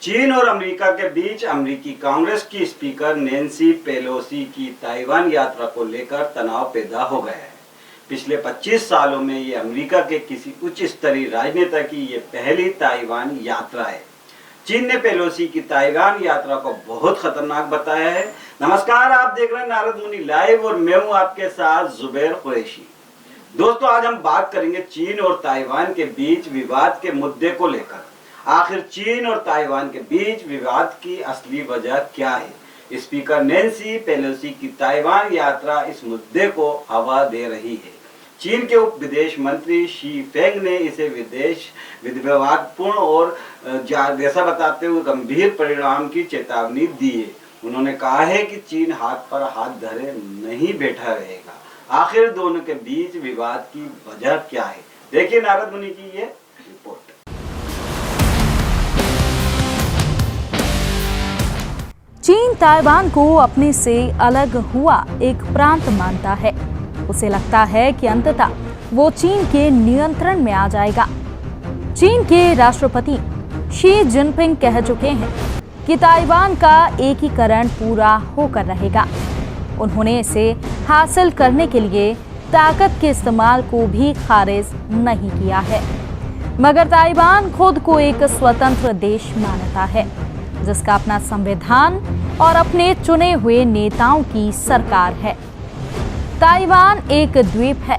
चीन और अमेरिका के बीच अमेरिकी कांग्रेस की स्पीकर नैन्सी पेलोसी की ताइवान यात्रा को लेकर तनाव पैदा हो गया है। पिछले 25 सालों में ये अमेरिका के किसी उच्च स्तरीय राजनेता की ये पहली ताइवान यात्रा है। चीन ने पेलोसी की ताइवान यात्रा को बहुत खतरनाक बताया है। नमस्कार, आप देख रहे हैं नारद मुनि लाइव और मैं हूं आपके साथ जुबैर कुरैशी। दोस्तों, आज हम बात करेंगे चीन और ताइवान के बीच विवाद के मुद्दे को लेकर। आखिर चीन और ताइवान के बीच विवाद की असली वजह क्या है? स्पीकर नैन्सी पेलोसी की ताइवान यात्रा इस मुद्दे को हवा दे रही है। चीन के उप विदेश मंत्री शी फेंग ने इसे विवादपूर्ण और जैसा बताते हुए गंभीर परिणाम की चेतावनी दी है। उन्होंने कहा है कि चीन हाथ पर हाथ धरे नहीं बैठा रहेगा। आखिर दोनों के बीच विवाद की वजह क्या है? देखिए नारद मुनि की ये रिपोर्ट। चीन ताइवान को अपने से अलग हुआ एक प्रांत मानता है। उसे लगता है कि अंततः वो चीन के नियंत्रण में आ जाएगा। चीन के राष्ट्रपति शी जिनपिंग कह चुके हैं कि ताइवान का एकीकरण पूरा होकर रहेगा। उन्होंने इसे हासिल करने के लिए ताकत के इस्तेमाल को भी खारिज नहीं किया है, मगर ताइवान खुद को एक स्वतंत्र देश मानता है जिसका अपना संविधान और अपने चुने हुए नेताओं की सरकार है। ताइवान एक द्वीप है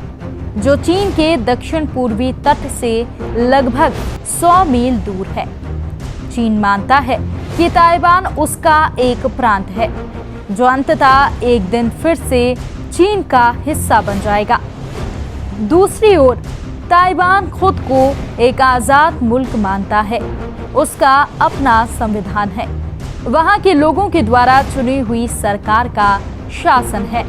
जो चीन के दक्षिण पूर्वी तट से लगभग 100 मील दूर है। चीन मानता है कि ताइवान उसका एक प्रांत है जो अंततः एक दिन फिर से चीन का हिस्सा बन जाएगा। दूसरी ओर ताइवान खुद को एक आजाद मुल्क मानता है। उसका अपना संविधान है, वहां के लोगों के द्वारा चुनी हुई सरकार का शासन है।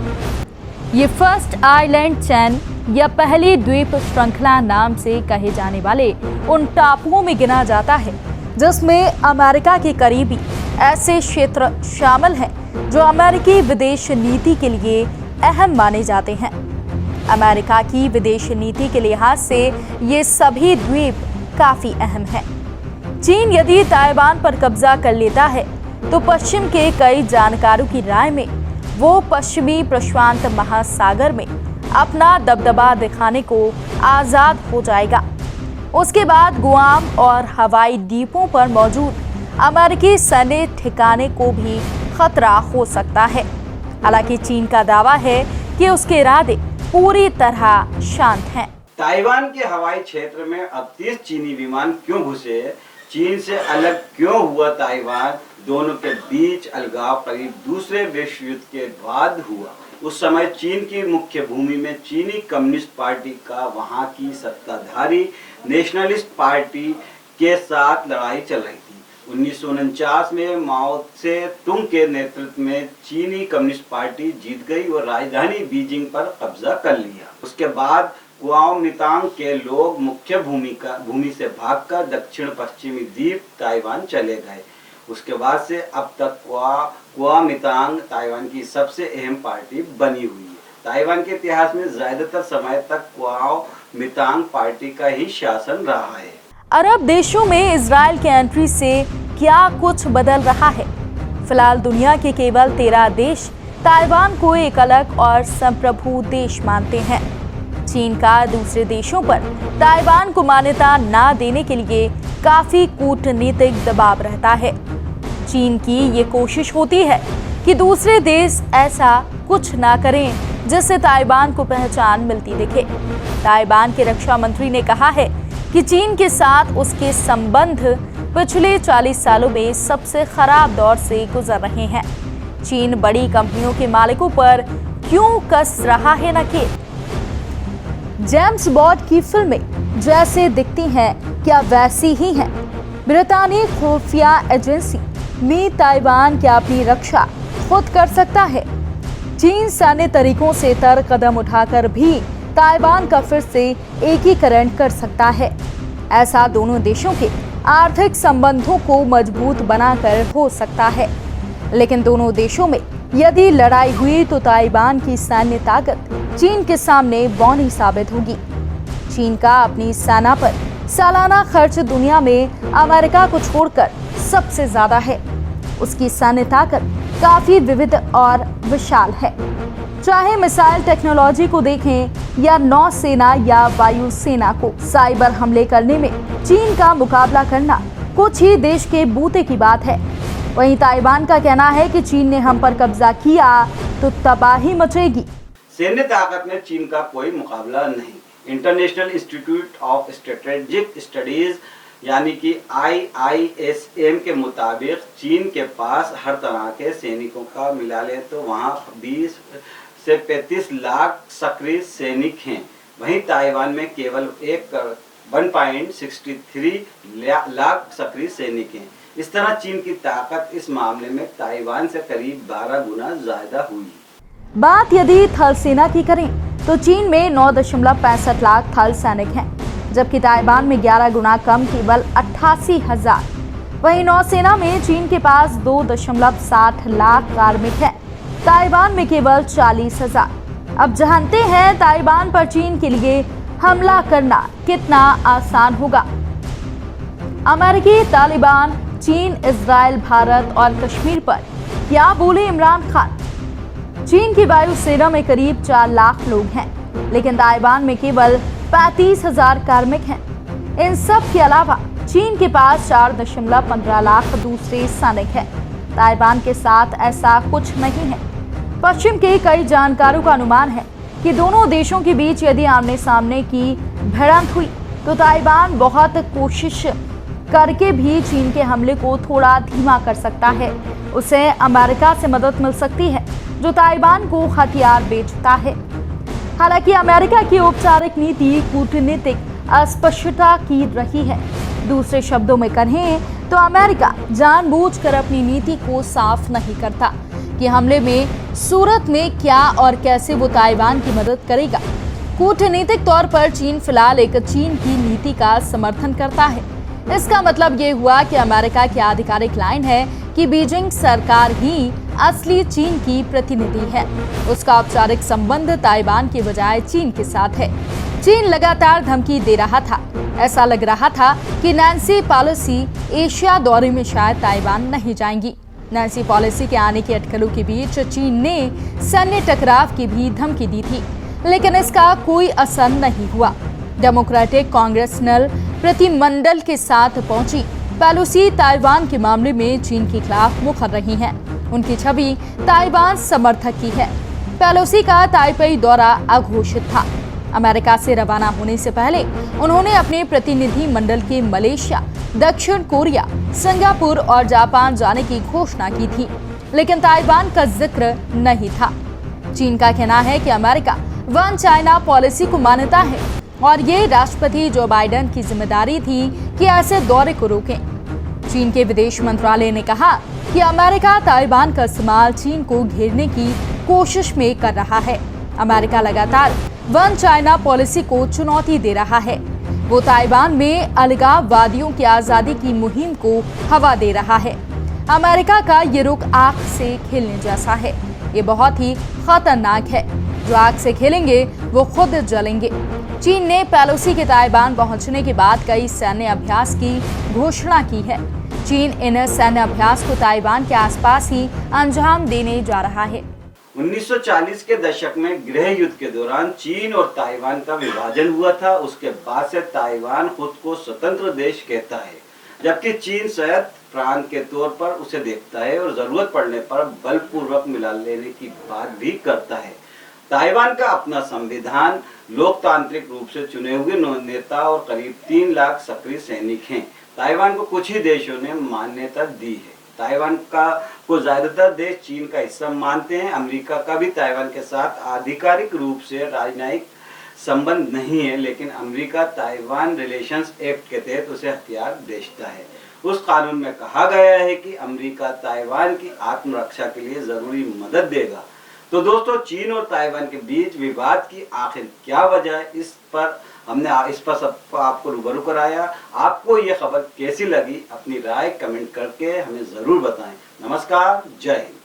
ये फर्स्ट आइलैंड चैन या पहली द्वीप श्रृंखला नाम से कहे जाने वाले उन टापुओं में गिना जाता है जिसमें अमेरिका के करीबी ऐसे क्षेत्र शामिल हैं जो अमेरिकी विदेश नीति के लिए अहम माने जाते हैं। अमेरिका की विदेश नीति के लिहाज से ये सभी द्वीप काफी अहम हैं। चीन यदि ताइवान पर कब्जा कर लेता है तो पश्चिम के कई जानकारों की राय में वो पश्चिमी प्रशांत महासागर में अपना दबदबा दिखाने को आजाद हो जाएगा। उसके बाद गुआम और हवाई द्वीपों पर मौजूद अमेरिकी सैन्य ठिकाने को भी खतरा हो सकता है। हालांकि चीन का दावा है कि उसके इरादे पूरी तरह शांत हैं। ताइवान के हवाई क्षेत्र में अब 30 चीनी विमान क्यों घुसे? चीन से अलग क्यों हुआ ताइवान? दोनों के बीच अलगाव करीब दूसरे विश्व युद्ध के बाद हुआ। उस समय चीन की मुख्य भूमि में चीनी कम्युनिस्ट पार्टी का वहां की सत्ताधारी नेशनलिस्ट पार्टी के साथ लड़ाई चल रही थी। 1949 में माओ से तुंग के नेतृत्व में चीनी कम्युनिस्ट पार्टी जीत गई और राजधानी बीजिंग पर कब्जा कर लिया। उसके बाद कुआओमितांग के लोग मुख्य भूमि से भागकर दक्षिण पश्चिमी द्वीप ताइवान चले गए। उसके बाद से अब तक कुआओमितांग ताइवान की सबसे अहम पार्टी बनी हुई है। ताइवान के इतिहास में ज्यादातर समय तक कुआओमितांग पार्टी का ही शासन रहा है। अरब देशों में इजराइल के एंट्री से क्या कुछ बदल रहा है? फिलहाल दुनिया के केवल 13 देश ताइवान को एक अलग और संप्रभु देश मानते हैं। चीन का दूसरे देशों पर ताइवान को मान्यता न देने के लिए काफी कूटनीतिक दबाव रहता है। चीन की ये कोशिश होती है कि दूसरे देश ऐसा कुछ ना करें जिससे ताइवान को पहचान मिलती दिखे। ताइवान के रक्षा मंत्री ने कहा है कि चीन के साथ उसके संबंध पिछले 40 सालों में सबसे खराब दौर से गुजर रहे हैं। चीन बड़ी कंपनियों के मालिकों पर क्यों कस रहा है नकेल? जेम्स बॉन्ड की फिल्में जैसे दिखती हैं क्या वैसी ही हैं? ब्रितानी खुफिया एजेंसी मी ताइवान क्या अपनी रक्षा खुद कर सकता है? चीन सैन्य तरीकों से तर कदम उठाकर भी ताइवान का फिर से एकीकरण कर सकता है। ऐसा दोनों देशों के आर्थिक संबंधों को मजबूत बनाकर हो सकता है। लेकिन दोनों देशों में यदि लड़ाई हुई तो ताइवान की सैन्य ताकत चीन के सामने बौनी साबित होगी। चीन का अपनी सेना पर सालाना खर्च दुनिया में अमेरिका को छोड़कर सबसे ज्यादा है। उसकी सैन्य ताकत काफी विविध और विशाल है। चाहे मिसाइल टेक्नोलॉजी को देखें या नौसेना या वायुसेना को, साइबर हमले करने में चीन का मुकाबला करना कुछ ही देश के बूते की बात है। वहीं ताइवान का कहना है कि चीन ने हम पर कब्जा किया तो तबाही मचेगी। सैन्य ताकत में चीन का कोई मुकाबला नहीं। International institute of strategic studies यानी कि IISM के मुताबिक चीन के पास हर तरह के सैनिकों का मिला ले तो वहाँ 20 से 35 लाख सक्रिय सैनिक हैं। वहीं ताइवान में केवल 1.63 लाख सक्रिय सैनिक हैं। इस तरह चीन की ताकत इस मामले में ताइवान से करीब 12 गुना ज्यादा हुई। बात यदि थल सेना की करें तो चीन में 9.65 लाख थल सैनिक हैं, जबकि ताइवान में 11 गुना कम, केवल 88,000। वहीं नौसेना में चीन के पास 2.60 लाख कार्मिक हैं, ताइवान में केवल 40,000। अब जानते हैं ताइवान पर चीन के लिए हमला करना कितना आसान होगा। अमेरिकी, तालिबान, चीन, इजराइल, भारत और कश्मीर पर क्या बोले इमरान खान। चीन की वायुसेना में करीब 4 लाख लोग हैं, लेकिन ताइवान में केवल 35,000 कार्मिक हैं। इन सब के अलावा चीन के पास 4.15 लाख दूसरे सैनिक हैं। ताइवान के साथ ऐसा कुछ नहीं है। पश्चिम के कई जानकारों का अनुमान है कि दोनों देशों के बीच यदि आमने सामने की भिड़ंत हुई तो ताइवान बहुत कोशिश करके भी चीन के हमले को थोड़ा धीमा कर सकता है। उसे अमेरिका से मदद मिल सकती है, जो ताइवान को हथियार बेचता है। हालांकि अमेरिका की औपचारिक नीति कूटनीतिक अस्पष्टता की रही है। दूसरे शब्दों में कहें तो अमेरिका जानबूझकर अपनी नीति को साफ नहीं करता कि हमले में सूरत में क्या और कैसे वो ताइवान की मदद करेगा। कूटनीतिक तौर पर चीन फिलहाल एक चीन की नीति का समर्थन करता है। इसका मतलब ये हुआ कि अमेरिका की आधिकारिक लाइन है कि बीजिंग सरकार ही असली चीन की प्रतिनिधि है। उसका औपचारिक संबंध ताइवान की बजाय चीन के साथ है। चीन लगातार धमकी दे रहा था। ऐसा लग रहा था कि नैन्सी पेलोसी एशिया दौरे में शायद ताइवान नहीं जाएंगी। नैन्सी पेलोसी के आने की अटकलों के बीच चीन ने सैन्य टकराव की भी धमकी दी थी, लेकिन इसका कोई असर नहीं हुआ। डेमोक्रेटिक कांग्रेसनल प्रतिनिधिमंडल के साथ पहुंची पेलोसी ताइवान के मामले में चीन के खिलाफ मुखर रही हैं। उनकी छवि ताइवान समर्थक की है। पेलोसी का ताइपेई दौरा अघोषित था। अमेरिका से रवाना होने से पहले उन्होंने अपने प्रतिनिधि मंडल के मलेशिया, दक्षिण कोरिया, सिंगापुर और जापान जाने की घोषणा की थी, लेकिन ताइवान का जिक्र नहीं था। चीन का कहना है कि अमेरिका वन चाइना पॉलिसी को मान्यता है और ये राष्ट्रपति जो बाइडेन की जिम्मेदारी थी कि ऐसे दौरे को रोकें। चीन के विदेश मंत्रालय ने कहा कि अमेरिका ताइवान का इस्तेमाल चीन को घेरने की कोशिश में कर रहा है। अमेरिका लगातार वन चाइना पॉलिसी को चुनौती दे रहा है। वो ताइवान में अलगाववादियों की आजादी की मुहिम को हवा दे रहा है। अमेरिका का ये रुख आग से खेलने जैसा है। ये बहुत ही खतरनाक है। जो आग से खेलेंगे वो खुद जलेंगे। चीन ने पेलोसी के ताइवान पहुंचने के बाद कई सैन्य अभ्यास की घोषणा की है। चीन इन सैन्य अभ्यास को ताइवान के आसपास ही अंजाम देने जा रहा है। 1940 के दशक में गृह युद्ध के दौरान चीन और ताइवान का विभाजन हुआ था। उसके बाद से ताइवान खुद को स्वतंत्र देश कहता है, जबकि चीन स्वायत्त प्रांत के तौर पर उसे देखता है और जरूरत पड़ने पर बलपूर्वक मिला लेने की बात भी करता है। ताइवान का अपना संविधान, लोकतांत्रिक रूप से चुने हुए नेता और करीब 3 लाख सक्रिय सैनिक हैं। ताइवान को कुछ ही देशों ने मान्यता दी है। ताइवान को ज्यादातर देश चीन का हिस्सा मानते हैं। अमेरिका का भी ताइवान के साथ आधिकारिक रूप से राजनयिक संबंध नहीं है, लेकिन अमेरिका ताइवान रिलेशंस एक्ट के तहत उसे हथियार बेचता है। उस कानून में कहा गया है कि अमेरिका ताइवान की आत्मरक्षा के लिए जरूरी मदद देगा। तो दोस्तों, चीन और ताइवान के बीच विवाद की आखिर क्या वजह है, इस पर हमने आपको रूबरू कराया। आपको ये खबर कैसी लगी, अपनी राय कमेंट करके हमें जरूर बताएं। नमस्कार, जय हिंद।